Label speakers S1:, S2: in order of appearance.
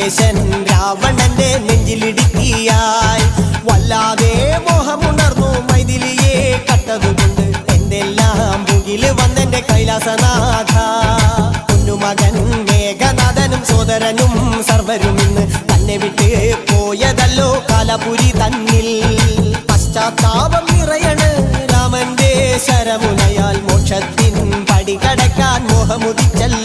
S1: ലങ്കേശൻ രാവണന്റെ നെഞ്ചിലിടുക്കിയായി വല്ലാതെ മോഹമുണർന്നു മൈഥിലിയെ കട്ടതുകൊണ്ട് എന്തെല്ലാം മുകില് വന്നെന്റെ കൈലാസനാഥ പൊന്നുമകൻ മേഘനാഥനും സോദരനും സർവരും ഇന്ന് തന്നെ വിട്ട് പോയതല്ലോ കാലപുരി തന്നിൽ പശ്ചാത്താപം നിറയണ് രാമന്റെ ശരമുനയാൽ മോക്ഷത്തിൻ പടി കടക്കാൻ മോഹമുദിച്ചല്ലോ